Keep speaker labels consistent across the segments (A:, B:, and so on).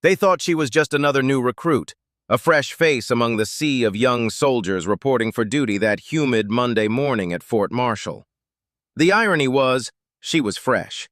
A: They thought she was just another new recruit, a fresh face among the sea of young soldiers reporting for duty that humid Monday morning at Fort Marshall. The irony was, she was fresh.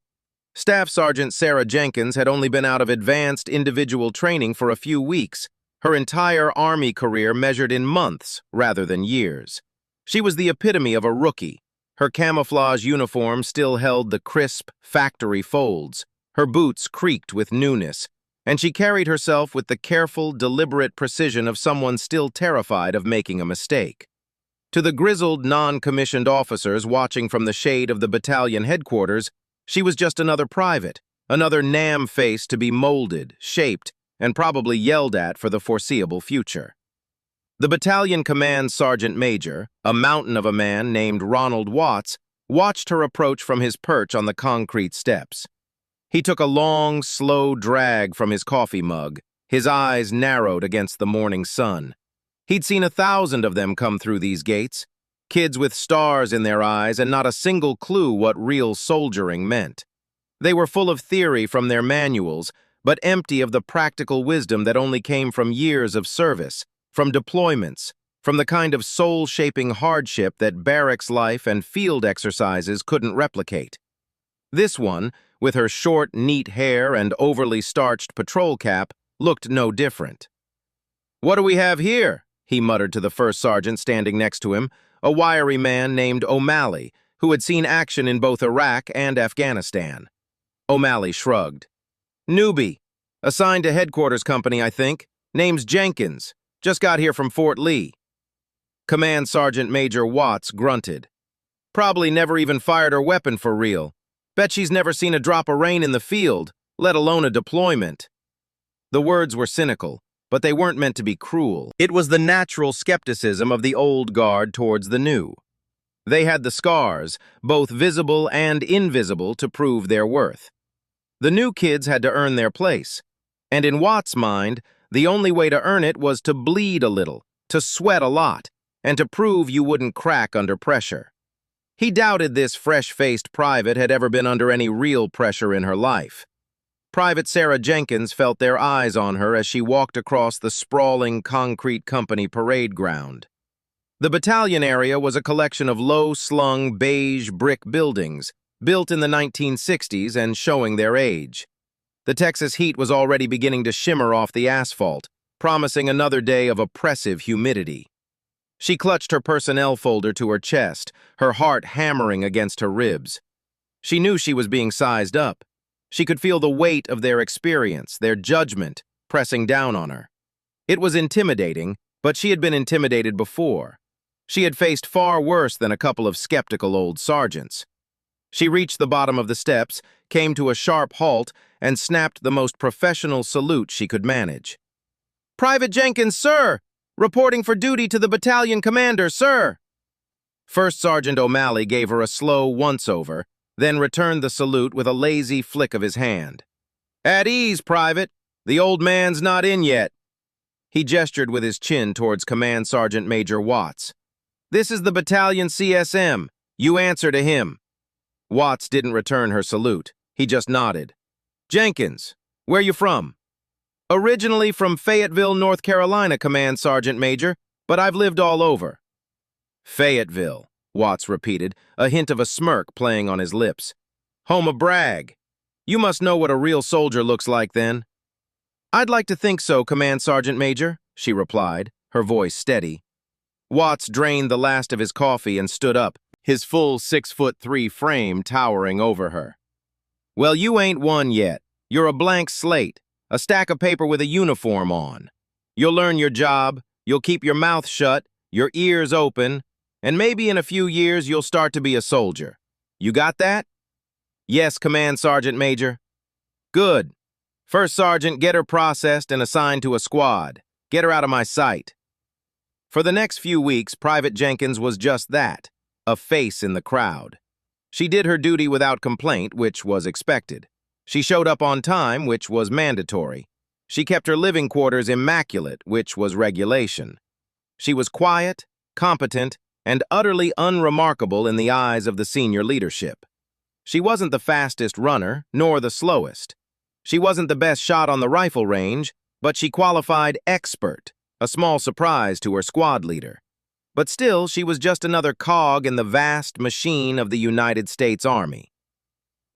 A: Staff Sergeant Sarah Jenkins had only been out of advanced individual training for a few weeks, her entire Army career measured in months rather than years. She was the epitome of a rookie. Her camouflage uniform still held the crisp, factory folds. Her boots creaked with newness, and she carried herself with the careful, deliberate precision of someone still terrified of making a mistake. To the grizzled, non-commissioned officers watching from the shade of the battalion headquarters, she was just another private, another NAM face to be molded, shaped, and probably yelled at for the foreseeable future. The battalion command sergeant major, a mountain of a man named Ronald Watts, watched her approach from his perch on the concrete steps. He took a long, slow drag from his coffee mug, his eyes narrowed against the morning sun. He'd seen 1,000 of them come through these gates, kids with stars in their eyes and not a single clue what real soldiering meant. They were full of theory from their manuals, but empty of the practical wisdom that only came from years of service, from deployments, from the kind of soul-shaping hardship that barracks life and field exercises couldn't replicate. This one, with her short, neat hair and overly starched patrol cap, looked no different. "What do we have here?" he muttered to the first sergeant standing next to him, a wiry man named O'Malley, who had seen action in both Iraq and Afghanistan. O'Malley shrugged. "Newbie. Assigned to headquarters company, I think. Name's Jenkins. Just got here from Fort Lee." Command Sergeant Major Watts grunted. "Probably never even fired her weapon for real. Bet she's never seen a drop of rain in the field, let alone a deployment." The words were cynical, but they weren't meant to be cruel. It was the natural skepticism of the old guard towards the new. They had the scars, both visible and invisible, to prove their worth. The new kids had to earn their place, and in Watt's mind, the only way to earn it was to bleed a little, to sweat a lot, and to prove you wouldn't crack under pressure. He doubted this fresh-faced private had ever been under any real pressure in her life. Private Sarah Jenkins felt their eyes on her as she walked across the sprawling concrete company parade ground. The battalion area was a collection of low-slung beige brick buildings, built in the 1960s and showing their age. The Texas heat was already beginning to shimmer off the asphalt, promising another day of oppressive humidity. She clutched her personnel folder to her chest, her heart hammering against her ribs. She knew she was being sized up. She could feel the weight of their experience, their judgment, pressing down on her. It was intimidating, but she had been intimidated before. She had faced far worse than a couple of skeptical old sergeants. She reached the bottom of the steps, came to a sharp halt, and snapped the most professional salute she could manage. "Private Jenkins, sir! Reporting for duty to the battalion commander, sir!" First Sergeant O'Malley gave her a slow once-over, then returned the salute with a lazy flick of his hand. "At ease, Private. The old man's not in yet." He gestured with his chin towards Command Sergeant Major Watts. "This is the battalion CSM. You answer to him." Watts didn't return her salute. He just nodded. "Jenkins, where you from?" "Originally from Fayetteville, North Carolina, Command Sergeant Major, but I've lived all over." "Fayetteville," Watts repeated, a hint of a smirk playing on his lips. "Home of Bragg. You must know what a real soldier looks like then." "I'd like to think so, Command Sergeant Major," she replied, her voice steady. Watts drained the last of his coffee and stood up, his full 6'3" frame towering over her. "Well, you ain't one yet. You're a blank slate, a stack of paper with a uniform on. You'll learn your job, you'll keep your mouth shut, your ears open, and maybe in a few years you'll start to be a soldier. You got that?" "Yes, Command Sergeant Major." "Good. First Sergeant, get her processed and assigned to a squad. Get her out of my sight." For the next few weeks, Private Jenkins was just that, a face in the crowd. She did her duty without complaint, which was expected. She showed up on time, which was mandatory. She kept her living quarters immaculate, which was regulation. She was quiet, competent, and utterly unremarkable in the eyes of the senior leadership. She wasn't the fastest runner, nor the slowest. She wasn't the best shot on the rifle range, but she qualified expert, a small surprise to her squad leader. But still, she was just another cog in the vast machine of the United States Army.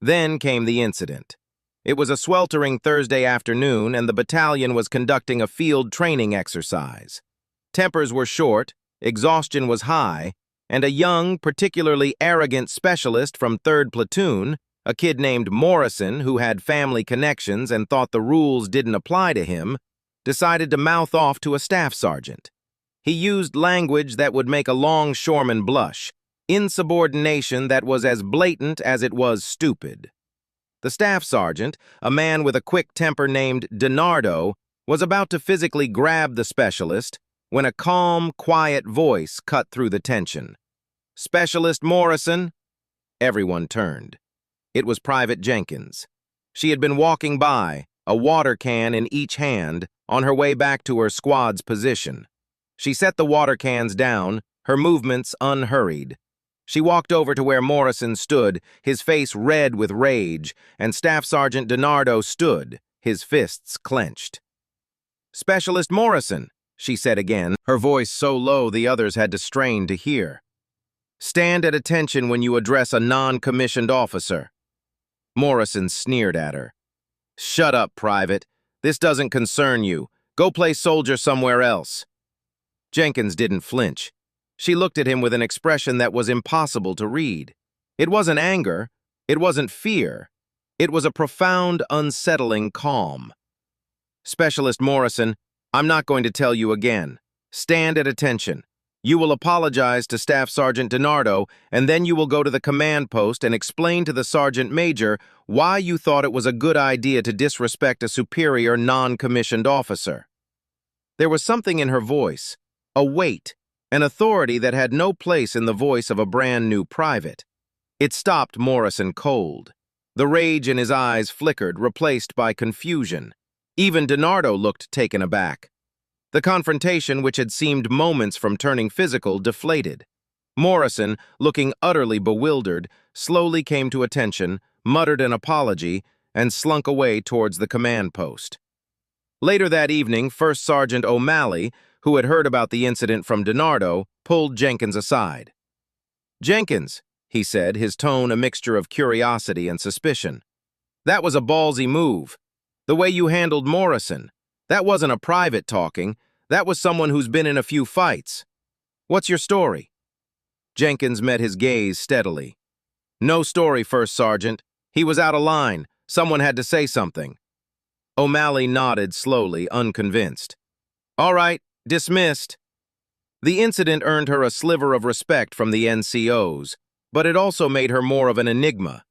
A: Then came the incident. It was a sweltering Thursday afternoon, and the battalion was conducting a field training exercise. Tempers were short, exhaustion was high, and a young, particularly arrogant specialist from 3rd Platoon, a kid named Morrison who had family connections and thought the rules didn't apply to him, decided to mouth off to a staff sergeant. He used language that would make a longshoreman blush, insubordination that was as blatant as it was stupid. The staff sergeant, a man with a quick temper named DiNardo, was about to physically grab the specialist when a calm, quiet voice cut through the tension. "Specialist Morrison?" Everyone turned. It was Private Jenkins. She had been walking by, a water can in each hand, on her way back to her squad's position. She set the water cans down, her movements unhurried. She walked over to where Morrison stood, his face red with rage, and Staff Sergeant DiNardo stood, his fists clenched. "Specialist Morrison," she said again, her voice so low the others had to strain to hear. "Stand at attention when you address a non-commissioned officer." Morrison sneered at her. "Shut up, Private. This doesn't concern you. Go play soldier somewhere else." Jenkins didn't flinch. She looked at him with an expression that was impossible to read. It wasn't anger. It wasn't fear. It was a profound, unsettling calm. "Specialist Morrison, I'm not going to tell you again. Stand at attention. You will apologize to Staff Sergeant DiNardo, and then you will go to the command post and explain to the Sergeant Major why you thought it was a good idea to disrespect a superior non-commissioned officer." There was something in her voice, a weight, an authority that had no place in the voice of a brand-new private. It stopped Morrison cold. The rage in his eyes flickered, replaced by confusion. Even DiNardo looked taken aback. The confrontation, which had seemed moments from turning physical, deflated. Morrison, looking utterly bewildered, slowly came to attention, muttered an apology, and slunk away towards the command post. Later that evening, First Sergeant O'Malley, who had heard about the incident from DiNardo, pulled Jenkins aside. "Jenkins," he said, his tone a mixture of curiosity and suspicion, "that was a ballsy move. The way you handled Morrison. That wasn't a private talking. That was someone who's been in a few fights. What's your story?" Jenkins met his gaze steadily. "No story, First Sergeant. He was out of line. Someone had to say something." O'Malley nodded slowly, unconvinced. "All right, dismissed." The incident earned her a sliver of respect from the NCOs, but it also made her more of an enigma.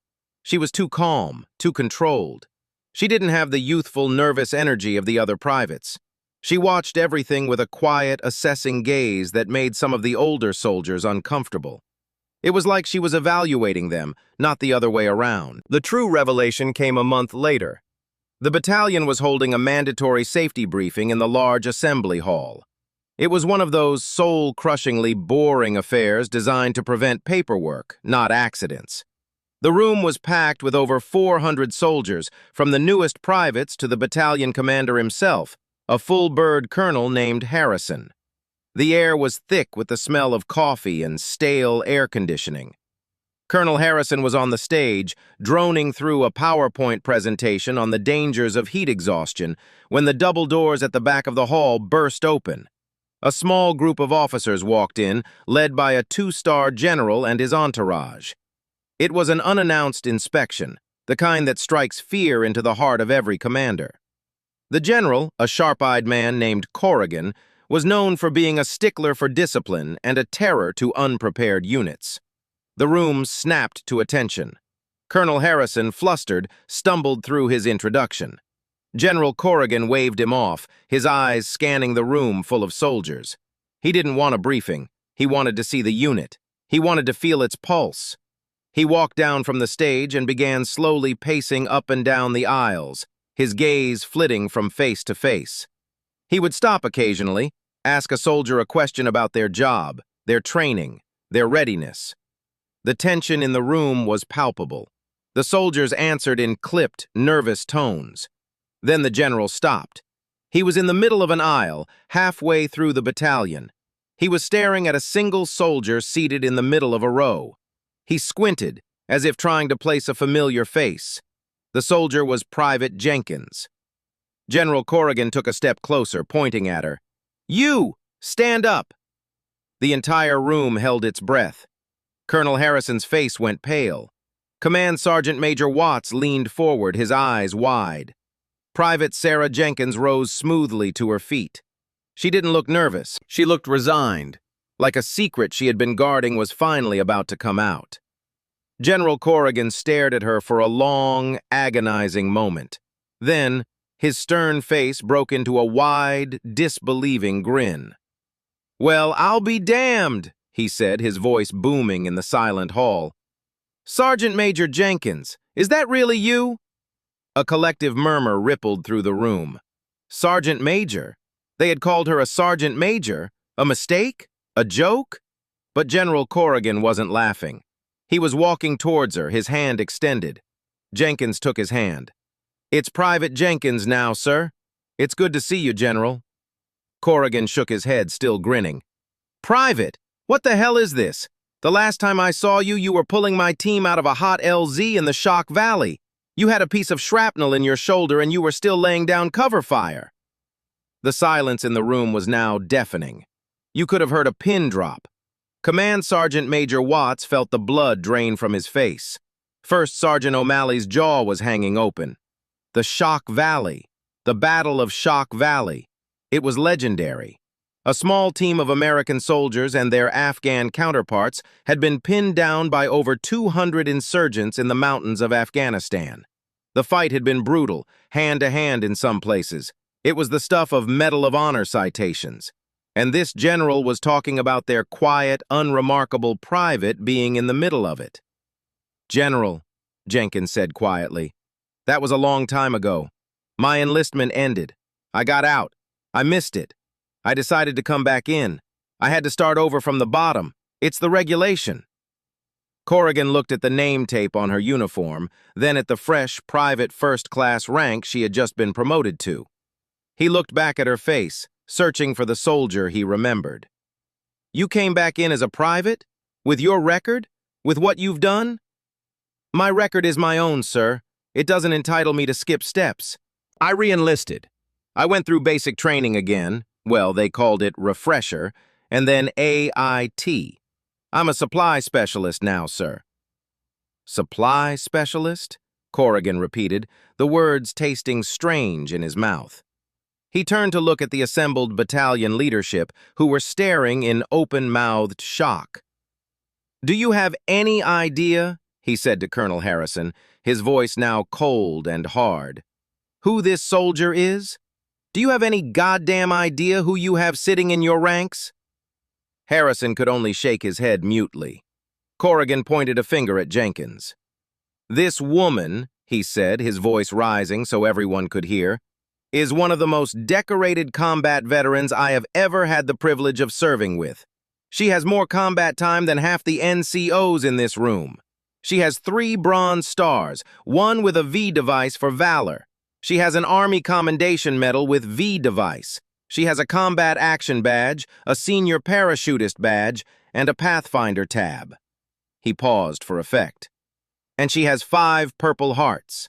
A: She was too calm, too controlled. She didn't have the youthful, nervous energy of the other privates. She watched everything with a quiet, assessing gaze that made some of the older soldiers uncomfortable. It was like she was evaluating them, not the other way around. The true revelation came a month later. The battalion was holding a mandatory safety briefing in the large assembly hall. It was one of those soul-crushingly boring affairs designed to prevent paperwork, not accidents. The room was packed with over 400 soldiers, from the newest privates to the battalion commander himself, a full-bird colonel named Harrison. The air was thick with the smell of coffee and stale air conditioning. Colonel Harrison was on the stage, droning through a PowerPoint presentation on the dangers of heat exhaustion, when the double doors at the back of the hall burst open. A small group of officers walked in, led by a 2-star general and his entourage. It was an unannounced inspection, the kind that strikes fear into the heart of every commander. The general, a sharp-eyed man named Corrigan, was known for being a stickler for discipline and a terror to unprepared units. The room snapped to attention. Colonel Harrison, flustered, stumbled through his introduction. General Corrigan waved him off, his eyes scanning the room full of soldiers. He didn't want a briefing. He wanted to see the unit. He wanted to feel its pulse. He walked down from the stage and began slowly pacing up and down the aisles, his gaze flitting from face to face. He would stop occasionally, ask a soldier a question about their job, their training, their readiness. The tension in the room was palpable. The soldiers answered in clipped, nervous tones. Then the general stopped. He was in the middle of an aisle, halfway through the battalion. He was staring at a single soldier seated in the middle of a row. He squinted, as if trying to place a familiar face. The soldier was Private Jenkins. General Corrigan took a step closer, pointing at her. "You! Stand up!" The entire room held its breath. Colonel Harrison's face went pale. Command Sergeant Major Watts leaned forward, his eyes wide. Private Sarah Jenkins rose smoothly to her feet. She didn't look nervous. She looked resigned, like a secret she had been guarding was finally about to come out. General Corrigan stared at her for a long, agonizing moment. Then, his stern face broke into a wide, disbelieving grin. "Well, I'll be damned," he said, his voice booming in the silent hall. "Sergeant Major Jenkins, is that really you?" A collective murmur rippled through the room. Sergeant Major? They had called her a Sergeant Major? A mistake? A joke? But General Corrigan wasn't laughing. He was walking towards her, his hand extended. Jenkins took his hand. "It's Private Jenkins now, sir. It's good to see you, General." Corrigan shook his head, still grinning. "Private, what the hell is this? The last time I saw you, you were pulling my team out of a hot LZ in the Shock Valley. You had a piece of shrapnel in your shoulder and you were still laying down cover fire." The silence in the room was now deafening. You could have heard a pin drop. Command Sergeant Major Watts felt the blood drain from his face. First Sergeant O'Malley's jaw was hanging open. The Shock Valley. The Battle of Shock Valley. It was legendary. A small team of American soldiers and their Afghan counterparts had been pinned down by over 200 insurgents in the mountains of Afghanistan. The fight had been brutal, hand-to-hand in some places. It was the stuff of Medal of Honor citations. And this general was talking about their quiet, unremarkable private being in the middle of it. "General," Jenkins said quietly, "that was a long time ago. My enlistment ended. I got out. I missed it. I decided to come back in. I had to start over from the bottom. It's the regulation." Corrigan looked at the name tape on her uniform, then at the fresh, private first-class rank she had just been promoted to. He looked back at her face, searching for the soldier he remembered. "You came back in as a private? With your record? With what you've done?" "My record is my own, sir. It doesn't entitle me to skip steps. I re-enlisted. I went through basic training again. Well, they called it refresher, and then AIT. I'm a supply specialist now, sir." "Supply specialist?" Corrigan repeated, the words tasting strange in his mouth. He turned to look at the assembled battalion leadership, who were staring in open-mouthed shock. "Do you have any idea," he said to Colonel Harrison, his voice now cold and hard, "who this soldier is? Do you have any goddamn idea who you have sitting in your ranks?" Harrison could only shake his head mutely. Corrigan pointed a finger at Jenkins. "This woman," he said, his voice rising so everyone could hear, "is one of the most decorated combat veterans I have ever had the privilege of serving with. She has more combat time than half the NCOs in this room. She has 3 Bronze Stars, 1 with a V device for valor. She has an Army Commendation Medal with V device. She has a Combat Action Badge, a Senior Parachutist Badge, and a Pathfinder tab." He paused for effect. "And she has 5 Purple Hearts."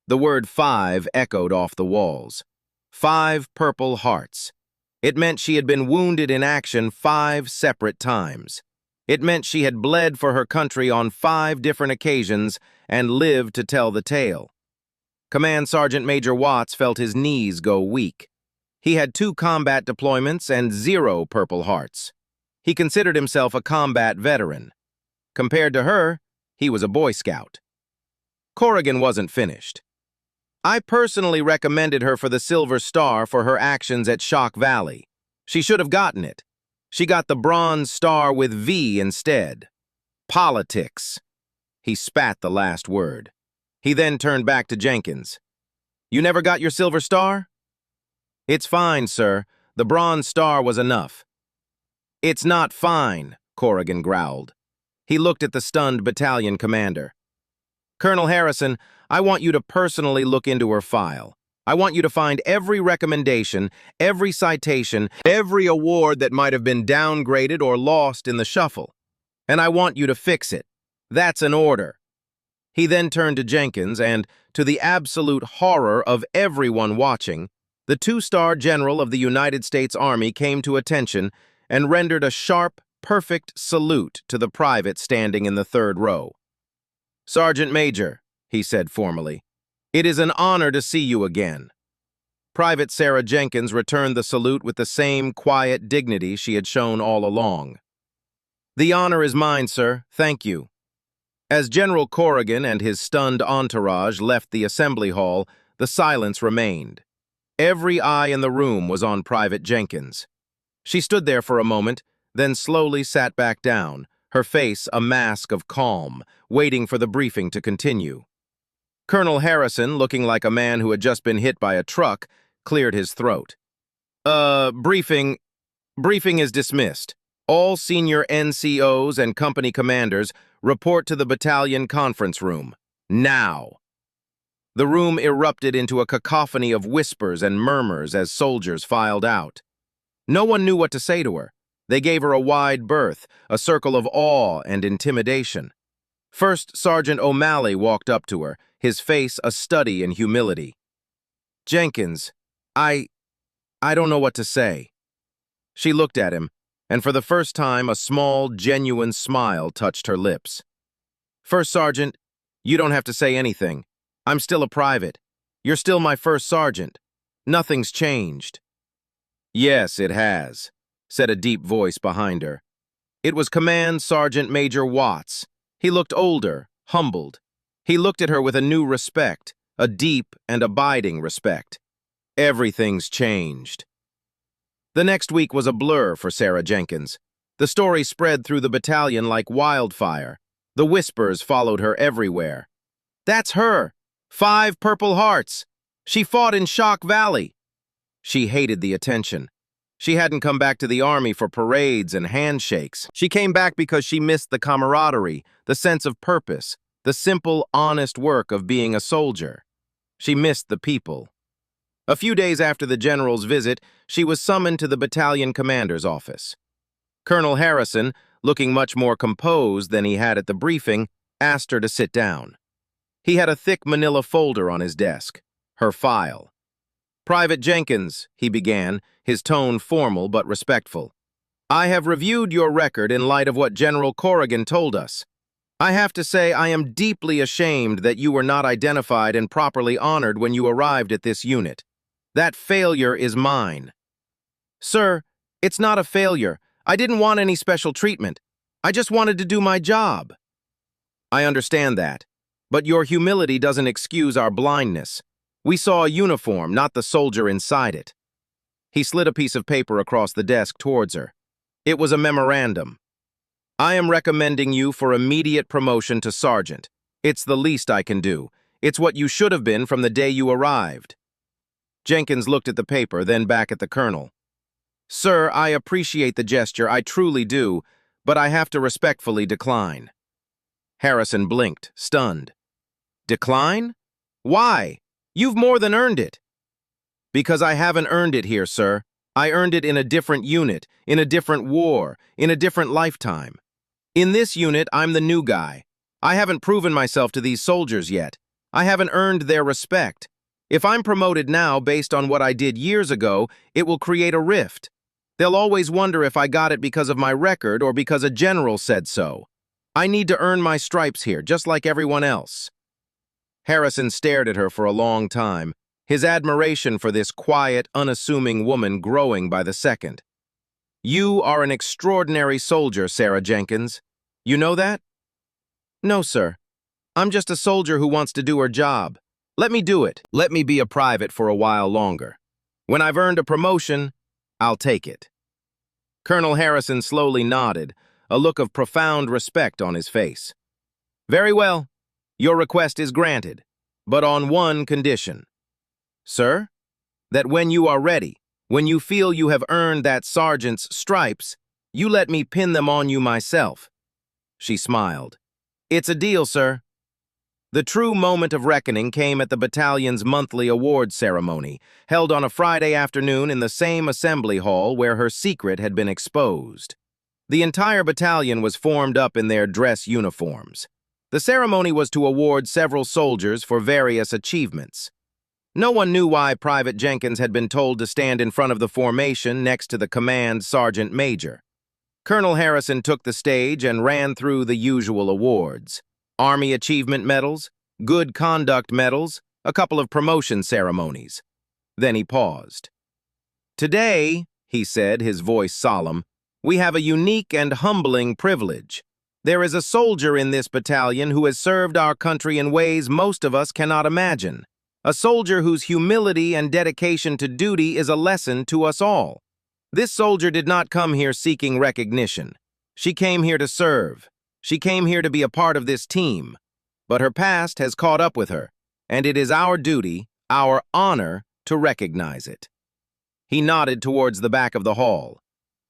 A: The word 5 echoed off the walls. 5 Purple Hearts. It meant she had been wounded in action 5 separate times. It meant she had bled for her country on 5 different occasions and lived to tell the tale. Command Sergeant Major Watts felt his knees go weak. He had 2 combat deployments and 0 Purple Hearts. He considered himself a combat veteran. Compared to her, he was a Boy Scout. Corrigan wasn't finished. "I personally recommended her for the Silver Star for her actions at Shock Valley. She should have gotten it. She got the Bronze Star with V instead. Politics." He spat the last word. He then turned back to Jenkins. "You never got your Silver Star?" "It's fine, sir. The Bronze Star was enough." "It's not fine," Corrigan growled. He looked at the stunned battalion commander. Colonel Harrison, I want you to personally look into her file. I want you to find every recommendation, every citation, every award that might have been downgraded or lost in the shuffle. And I want you to fix it. That's an order." He then turned to Jenkins and, to the absolute horror of everyone watching, the two-star general of the United States Army came to attention and rendered a sharp, perfect salute to the private standing in the third row. "Sergeant Major," he said formally, "it is an honor to see you again." Private Sarah Jenkins returned the salute with the same quiet dignity she had shown all along. "The honor is mine, sir. Thank you." As General Corrigan and his stunned entourage left the assembly hall, the silence remained. Every eye in the room was on Private Jenkins. She stood there for a moment, then slowly sat back down, her face a mask of calm, waiting for the briefing to continue. Colonel Harrison, looking like a man who had just been hit by a truck, cleared his throat. Briefing is dismissed. All senior NCOs and company commanders report to the battalion conference room. Now." The room erupted into a cacophony of whispers and murmurs as soldiers filed out. No one knew what to say to her. They gave her a wide berth, a circle of awe and intimidation. First Sergeant O'Malley walked up to her, his face a study in humility. "Jenkins, I don't know what to say." She looked at him, and for the first time a small, genuine smile touched her lips. "First Sergeant, you don't have to say anything. I'm still a private. You're still my first sergeant. Nothing's changed." "Yes, it has," said a deep voice behind her. It was Command Sergeant Major Watts. He looked older, humbled. He looked at her with a new respect, a deep and abiding respect. "Everything's changed." The next week was a blur for Sarah Jenkins. The story spread through the battalion like wildfire. The whispers followed her everywhere. "That's her! 5 Purple Hearts! She fought in Shock Valley!" She hated the attention. She hadn't come back to the Army for parades and handshakes. She came back because she missed the camaraderie, the sense of purpose, the simple, honest work of being a soldier. She missed the people. A few days after the general's visit, she was summoned to the battalion commander's office. Colonel Harrison, looking much more composed than he had at the briefing, asked her to sit down. He had a thick manila folder on his desk, her file. "Private Jenkins," he began, his tone formal but respectful. "I have reviewed your record in light of what General Corrigan told us. I have to say I am deeply ashamed that you were not identified and properly honored when you arrived at this unit. That failure is mine." "Sir, it's not a failure. I didn't want any special treatment. I just wanted to do my job." "I understand that, but your humility doesn't excuse our blindness. We saw a uniform, not the soldier inside it." He slid a piece of paper across the desk towards her. It was a memorandum. "I am recommending you for immediate promotion to sergeant. It's the least I can do. It's what you should have been from the day you arrived." Jenkins looked at the paper, then back at the colonel. "Sir, I appreciate the gesture, I truly do, but I have to respectfully decline." Harrison blinked, stunned. "Decline? Why? You've more than earned it." "Because I haven't earned it here, sir. I earned it in a different unit, in a different war, in a different lifetime. In this unit, I'm the new guy. I haven't proven myself to these soldiers yet. I haven't earned their respect. If I'm promoted now based on what I did years ago, it will create a rift. They'll always wonder if I got it because of my record or because a general said so. I need to earn my stripes here, just like everyone else." Harrison stared at her for a long time, his admiration for this quiet, unassuming woman growing by the second. "You are an extraordinary soldier, Sarah Jenkins. You know that?" "No, sir. I'm just a soldier who wants to do her job. Let me do it. Let me be a private for a while longer. When I've earned a promotion, I'll take it." Colonel Harrison slowly nodded, a look of profound respect on his face. "Very well. Your request is granted, but on one condition." "Sir?" "That when you are ready, when you feel you have earned that sergeant's stripes, you let me pin them on you myself." She smiled. "It's a deal, sir." The true moment of reckoning came at the battalion's monthly awards ceremony, held on a Friday afternoon in the same assembly hall where her secret had been exposed. The entire battalion was formed up in their dress uniforms. The ceremony was to award several soldiers for various achievements. No one knew why Private Jenkins had been told to stand in front of the formation next to the command sergeant major. Colonel Harrison took the stage and ran through the usual awards. Army Achievement Medals, Good Conduct Medals, a couple of promotion ceremonies. Then he paused. "Today," he said, his voice solemn, "we have a unique and humbling privilege. There is a soldier in this battalion who has served our country in ways most of us cannot imagine. A soldier whose humility and dedication to duty is a lesson to us all. This soldier did not come here seeking recognition. She came here to serve. She came here to be a part of this team. But her past has caught up with her, and it is our duty, our honor, to recognize it." He nodded towards the back of the hall.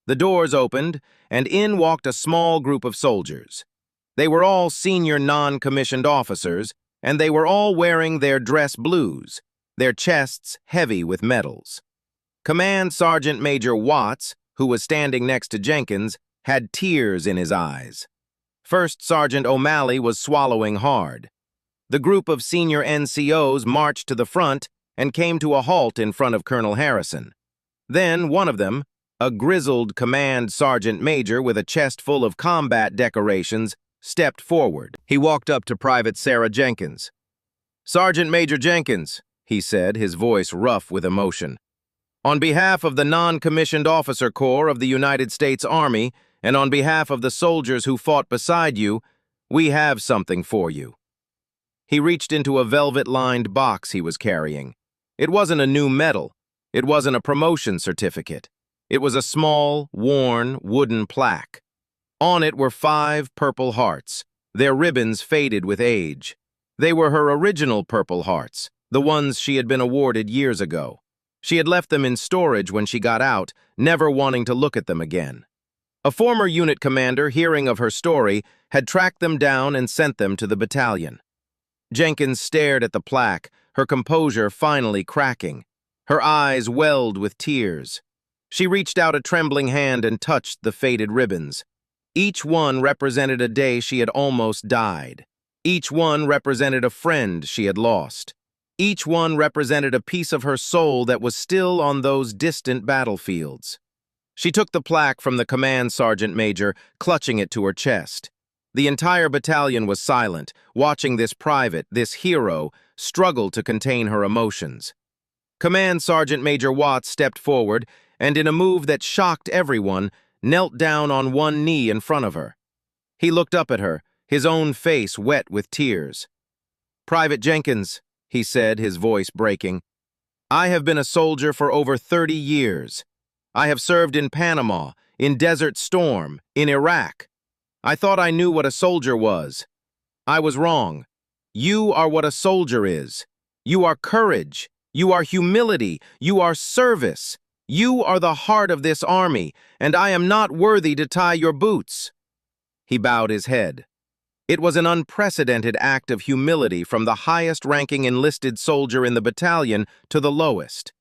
A: The doors opened, and in walked a small group of soldiers. They were all senior non-commissioned officers, and they were all wearing their dress blues, their chests heavy with medals. Command Sergeant Major Watts, who was standing next to Jenkins, had tears in his eyes. First Sergeant O'Malley was swallowing hard. The group of senior NCOs marched to the front and came to a halt in front of Colonel Harrison. Then one of them, a grizzled command sergeant major with a chest full of combat decorations, stepped forward. He walked up to Private Sarah Jenkins. "Sergeant Major Jenkins," he said, his voice rough with emotion, "on behalf of the Non-Commissioned Officer Corps of the United States Army, and on behalf of the soldiers who fought beside you, we have something for you." He reached into a velvet-lined box he was carrying. It wasn't a new medal. It wasn't a promotion certificate. It was a small, worn, wooden plaque. On it were 5 purple hearts, their ribbons faded with age. They were her original Purple Hearts, the ones she had been awarded years ago. She had left them in storage when she got out, never wanting to look at them again. A former unit commander, hearing of her story, had tracked them down and sent them to the battalion. Jenkins stared at the plaque, her composure finally cracking. Her eyes welled with tears. She reached out a trembling hand and touched the faded ribbons. Each one represented a day she had almost died. Each one represented a friend she had lost. Each one represented a piece of her soul that was still on those distant battlefields. She took the plaque from the command sergeant major, clutching it to her chest. The entire battalion was silent, watching this private, this hero, struggle to contain her emotions. Command Sergeant Major Watts stepped forward and, in a move that shocked everyone, knelt down on one knee in front of her. He looked up at her, his own face wet with tears. "Private Jenkins," he said, his voice breaking, "I have been a soldier for over 30 years. I have served in Panama, in Desert Storm, in Iraq. I thought I knew what a soldier was. I was wrong. You are what a soldier is. You are courage. You are humility. You are service. You are the heart of this army, and I am not worthy to tie your boots." He bowed his head. It was an unprecedented act of humility from the highest-ranking enlisted soldier in the battalion to the lowest.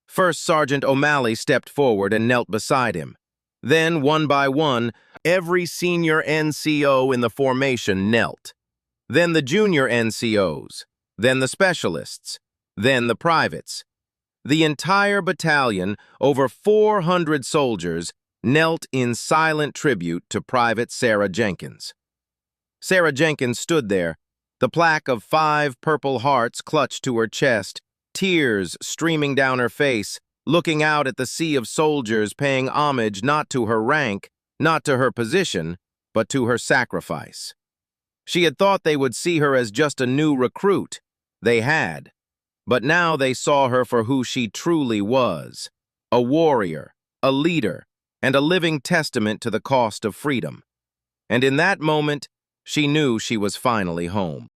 A: First Sergeant O'Malley stepped forward and knelt beside him. Then, one by one, every senior NCO in the formation knelt. Then the junior NCOs, then the specialists, then the privates. The entire battalion, over 400 soldiers, knelt in silent tribute to Private Sarah Jenkins. Sarah Jenkins stood there, the plaque of 5 purple hearts clutched to her chest, tears streaming down her face, looking out at the sea of soldiers paying homage not to her rank, not to her position, but to her sacrifice. She had thought they would see her as just a new recruit. They had. But now they saw her for who she truly was, a warrior, a leader, and a living testament to the cost of freedom. And in that moment, she knew she was finally home.